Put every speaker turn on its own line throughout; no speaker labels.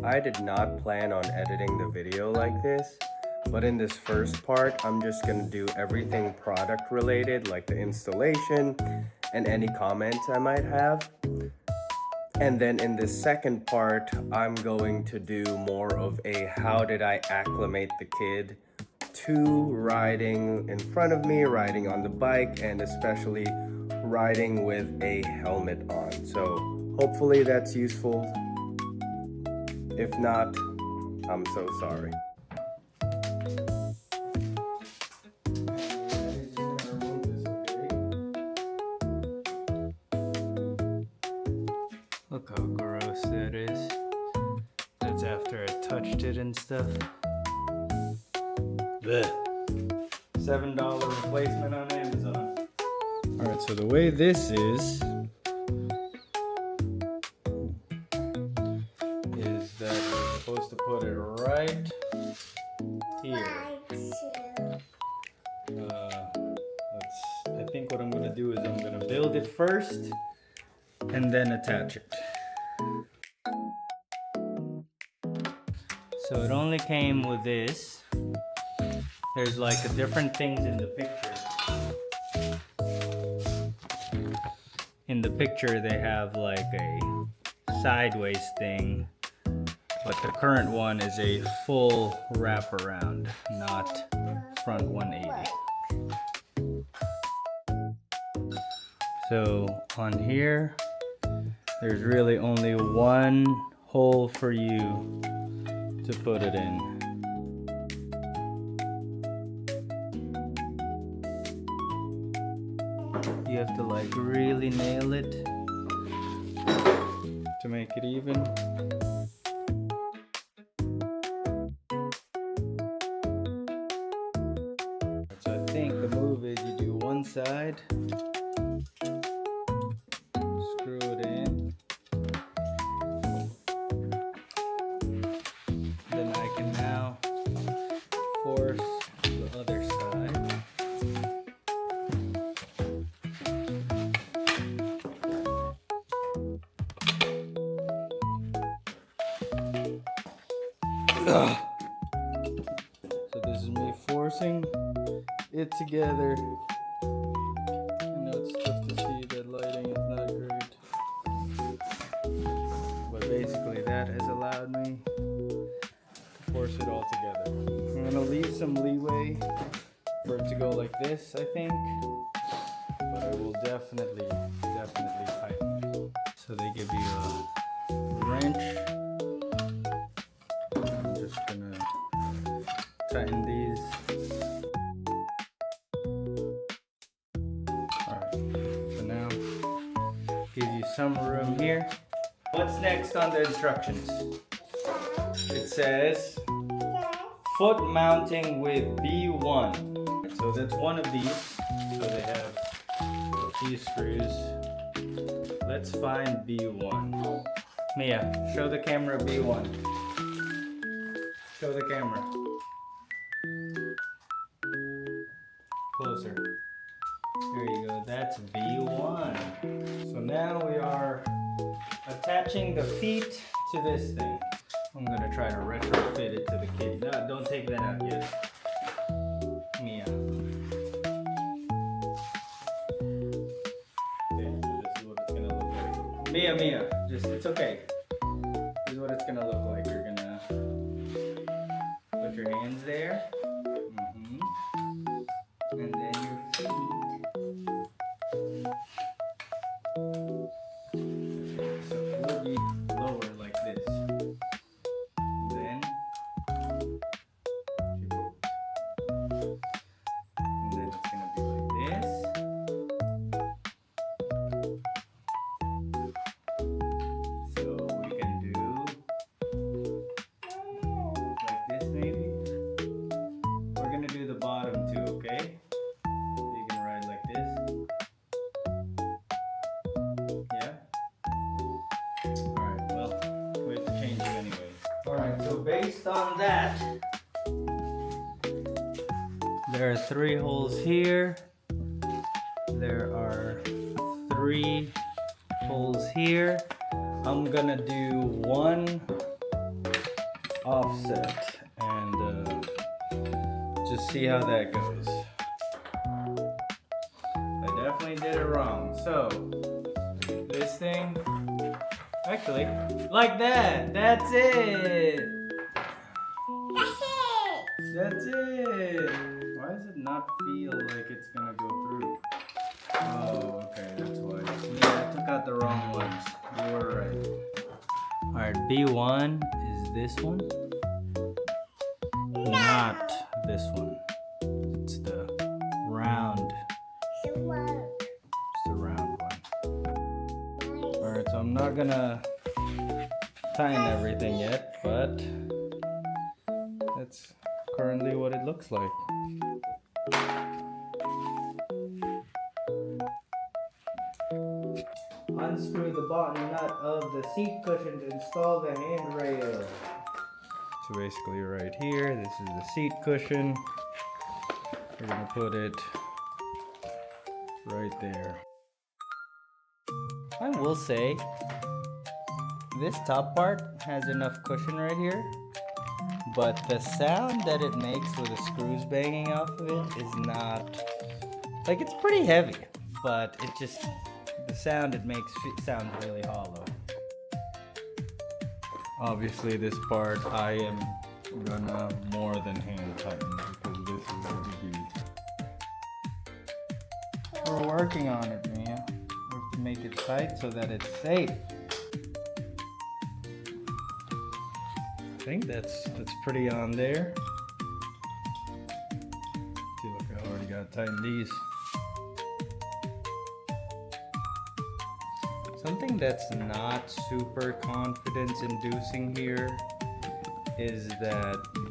I did not plan on editing the video like this, but in this first part, I'm just gonna do everything product related, like the installation and any comments I might have. And then in the second part, I'm going to do more of a how did I acclimate the kid to riding in front of me, riding on the bike, and especially riding with a helmet on. So hopefully that's useful. If not, I'm so sorry.
Look how gross that is. That's after I touched it and stuff. Blech. $7 replacement on Amazon. Alright, so the way this is that you're supposed to put it right here. I think what I'm gonna do is I'm gonna build it first and then attach it. So it only came with this. There's like different things in the picture. In the picture they have like a sideways thing, but the current one is a full wraparound, not front 180. So on here, there's really only one hole for you to put it in. You have to like really nail it to make it even. So I think the move is you do one side, screw it in, then I can now force the other side. So this is me forcing it together. I know it's tough to see, that lighting is not great. But basically that has allowed me to force it all together. I'm gonna leave some leeway for it to go like this, I think. But I will definitely tighten it. So they give you a wrench. I'm just gonna tighten these. Alright, so now gives you some room here. What's next on the instructions? It says foot mounting with B1. So that's one of these. So they have a few screws. Let's find B1. Mia, show the camera B1. Show the camera. Closer. There you go, that's B1. So now we are attaching the feet to this thing. I'm gonna try to retrofit it to the kid. No, don't take that out yet. Mia. Okay, so this is what it's gonna look like. Mia, just, it's okay. This is what it's gonna look like. You're gonna put your hands there. And then your feet. So it will be lower like this. Then she moves. And then it's gonna be like this. So we can do like this maybe. We're gonna do the bottom too, okay? You can ride like this. Yeah? Alright, well, we have to change it anyway. Alright, so based on that, there are 3 holes here. There are 3 holes here. I'm gonna do one offset and just see how that goes. I definitely did it wrong. So this thing, actually, like that. That's it. That's it. Why does it not feel like it's gonna go through? Oh, okay, that's why. Yeah, I took out the wrong ones. You were right. Alright, B1 is this one. Not this one. It's the round. It's the round one. Alright, so I'm not gonna tighten everything yet, but that's currently what it looks like. Unscrew the bottom nut of the seat cushion to install the handrail. So basically right here, this is the seat cushion. We're gonna put it right there. I will say, this top part has enough cushion right here, but the sound that it makes with the screws banging off of it is not, like, it's pretty heavy, but it just, the sound it makes sounds really hollow. Obviously this part I am gonna more than hand tighten because this is a biggie. We're working on it, Mia. We have to make it tight so that it's safe. I think that's pretty on there. See, look, I already got to tighten these. Something that's not super confidence inducing here is that oh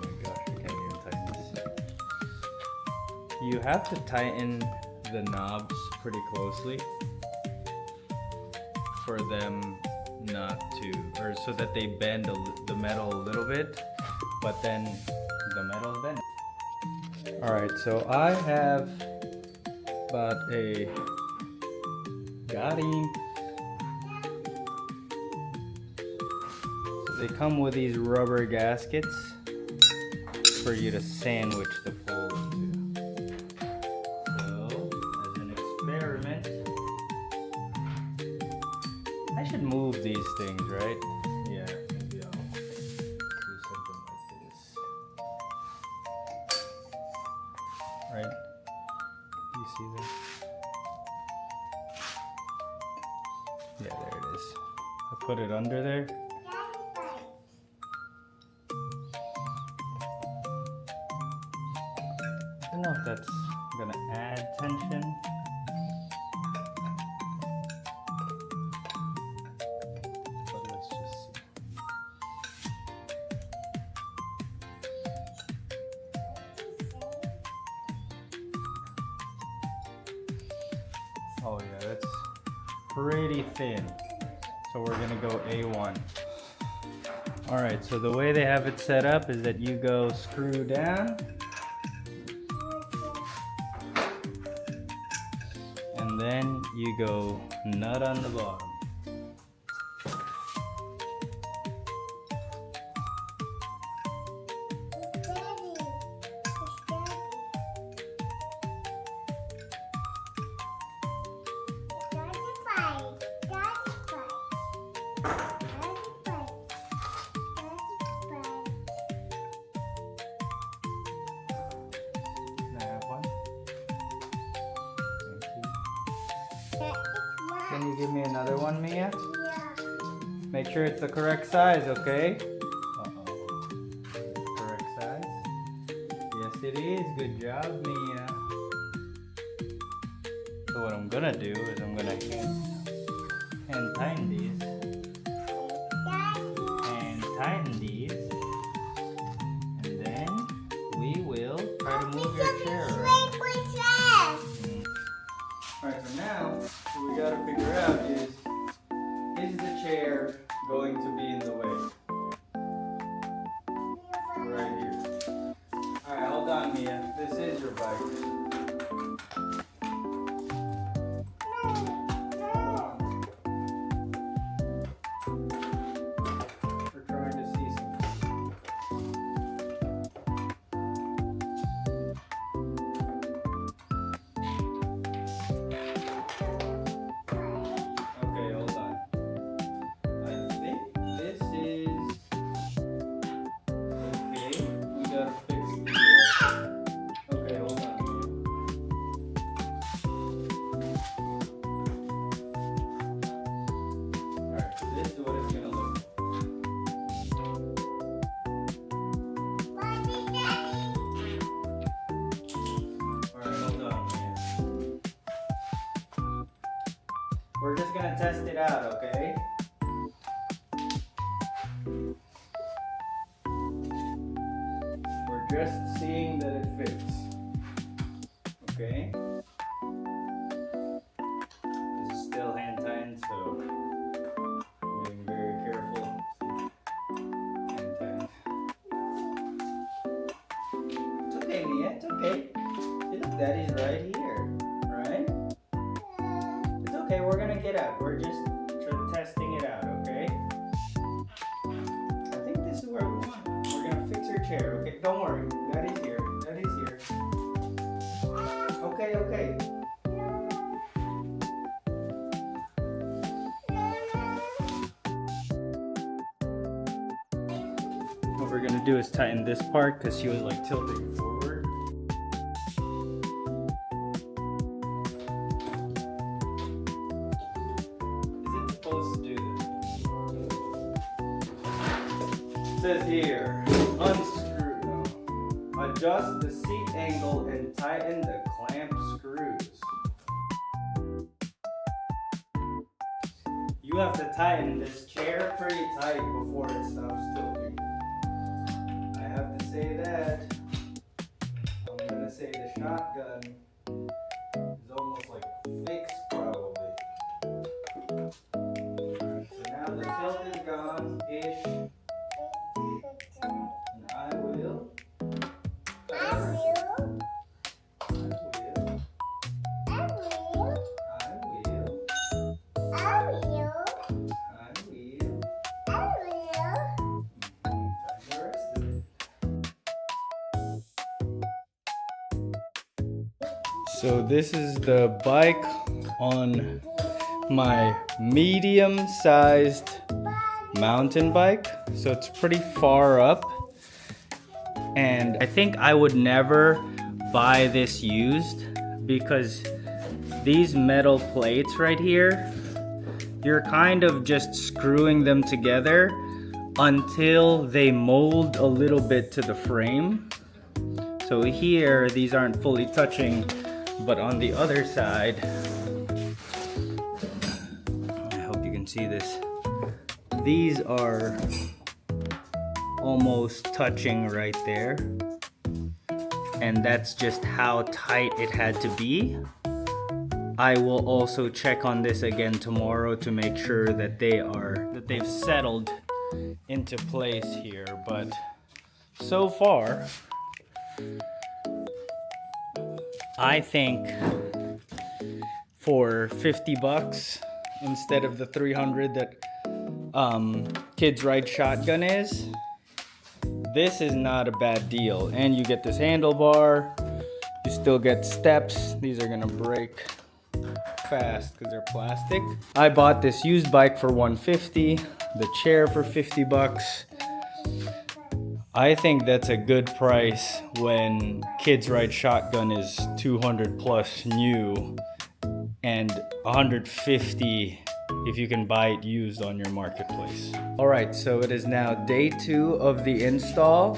my gosh, I can't even tighten this. You have to tighten the knobs pretty closely for them not to, or so that they bend the metal a little bit, but then the metal is bent. Alright, so I have about a got him. So they come with these rubber gaskets for you to sandwich the pole into. So, as an experiment, I should move these things, right? Yeah, maybe I'll do something like this. Right? You see that? Yeah, there it is. I put it under there. I don't know if that's gonna add tension. But let's just see. Oh yeah, that's pretty thin. So we're gonna go A1. Alright, so the way they have it set up is that you go screw down, and then you go nut on the bottom. Can you give me another one, Mia?
Yeah.
Make sure it's the correct size, okay? Uh-oh. Correct size? Yes, it is. Good job, Mia. So what I'm gonna do is I'm gonna hand tighten these. And tighten these. And then we will try to move your chair around. Alright, so now what we gotta figure out is the chair going to be in the way? Right here. Alright, hold on, Mia. This is your bike. We're trying to see some We're just gonna test it out, okay? We're just seeing that it fits. Okay? This is still hand tightened, so I'm being very careful. Hand tightened. It's okay, Mia, it's okay. See, look, Daddy's right here, right? It's okay, we're gonna get out. We're just testing it out, okay? I think this is where we want. We're gonna fix your chair, okay? Don't worry, Daddy's here. Daddy's here. Okay, okay. What we're gonna do is tighten this part because she was like tilting forward. Is it supposed to do this? It says here, unscrew. No. Adjust the seat angle and tighten the clamp screws. You have to tighten this chair pretty tight before it stops tilting. I have to say that. I'm gonna say the shotgun is almost like fixed probably. Alright, so now the tilt is gone-ish. And I will. So this is the bike on my medium-sized mountain bike. So it's pretty far up. And I think I would never buy this used because these metal plates right here, you're kind of just screwing them together until they mold a little bit to the frame. So here, these aren't fully touching, but on the other side, I hope you can see this, these are almost touching right there. And that's just how tight it had to be. I will also check on this again tomorrow to make sure that they've settled into place here. But so far, I think for 50 bucks instead of the 300 that Kids Ride Shotgun is, this is not a bad deal. And you get this handlebar, you still get steps. These are gonna break fast because they're plastic. I bought this used bike for $150, the chair for 50 bucks. I think that's a good price when Kids Ride Shotgun is 200 plus new and 150 if you can buy it used on your marketplace. All right, so it is now day 2 of the install.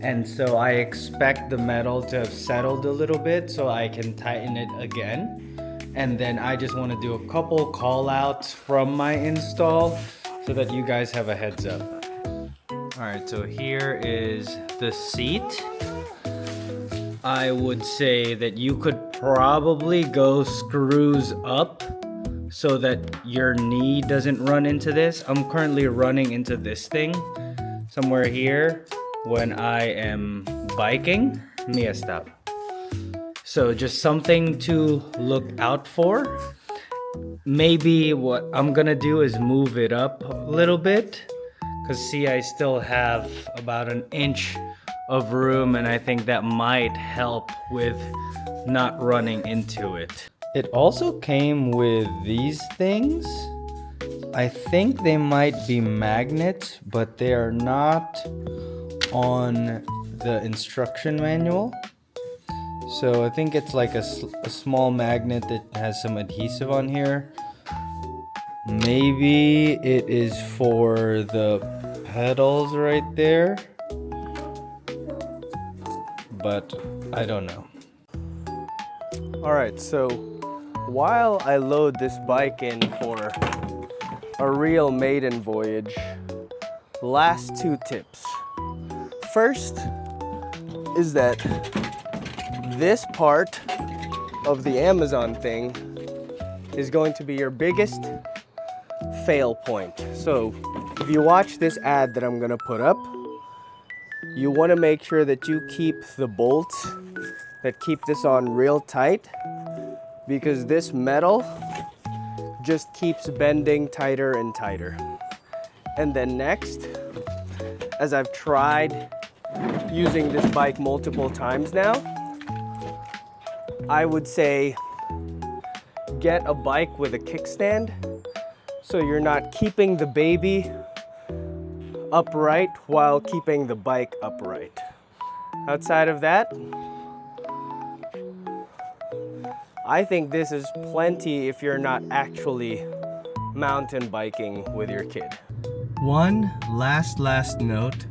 And so I expect the metal to have settled a little bit so I can tighten it again. And then I just want to do a couple call outs from my install so that you guys have a heads up. All right, so here is the seat. I would say that you could probably go screws up so that your knee doesn't run into this. I'm currently running into this thing somewhere here when I am biking. Mia, stop. So just something to look out for. Maybe what I'm gonna do is move it up a little bit. Cause see, I still have about an inch of room and I think that might help with not running into it. It also came with these things. I think they might be magnets, but they are not on the instruction manual. So I think it's like a small magnet that has some adhesive on here. Maybe it is for the pedals right there, but I don't know. All right, so
while I load this bike in for a real maiden voyage, last 2 tips. First is that this part of the Amazon thing is going to be your biggest fail point. So if you watch this ad that I'm gonna put up, you wanna make sure that you keep the bolts that keep this on real tight, because this metal just keeps bending tighter and tighter. And then next, as I've tried using this bike multiple times now, I would say get a bike with a kickstand so you're not keeping the baby upright while keeping the bike upright. Outside of that, I think this is plenty if you're not actually mountain biking with your kid. One last note,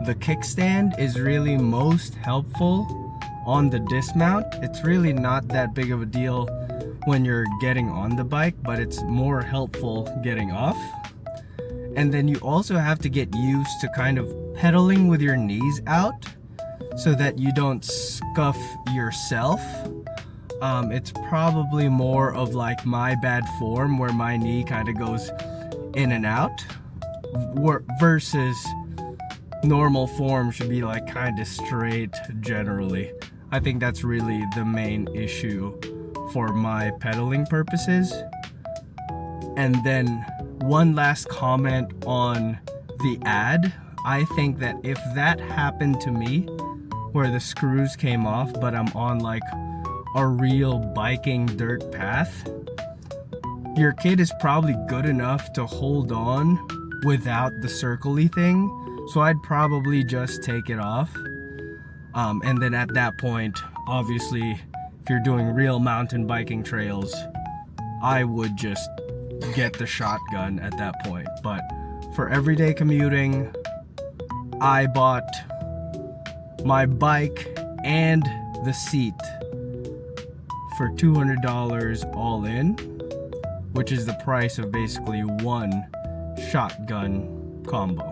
the kickstand is really most helpful on the dismount. It's really not that big of a deal when you're getting on the bike, but it's more helpful getting off. And then you also have to get used to kind of pedaling with your knees out so that you don't scuff yourself. It's probably more of like my bad form where my knee kind of goes in and out versus normal form should be like kind of straight generally. I think that's really the main issue for my pedaling purposes. And then one last comment on the ad. I think that if that happened to me, where the screws came off, but I'm on like a real biking dirt path, your kid is probably good enough to hold on without the circle-y thing. So I'd probably just take it off. And then at that point, obviously, if you're doing real mountain biking trails, I would just get the shotgun at that point. But for everyday commuting, I bought my bike and the seat for $200 all in, which is the price of basically one shotgun combo.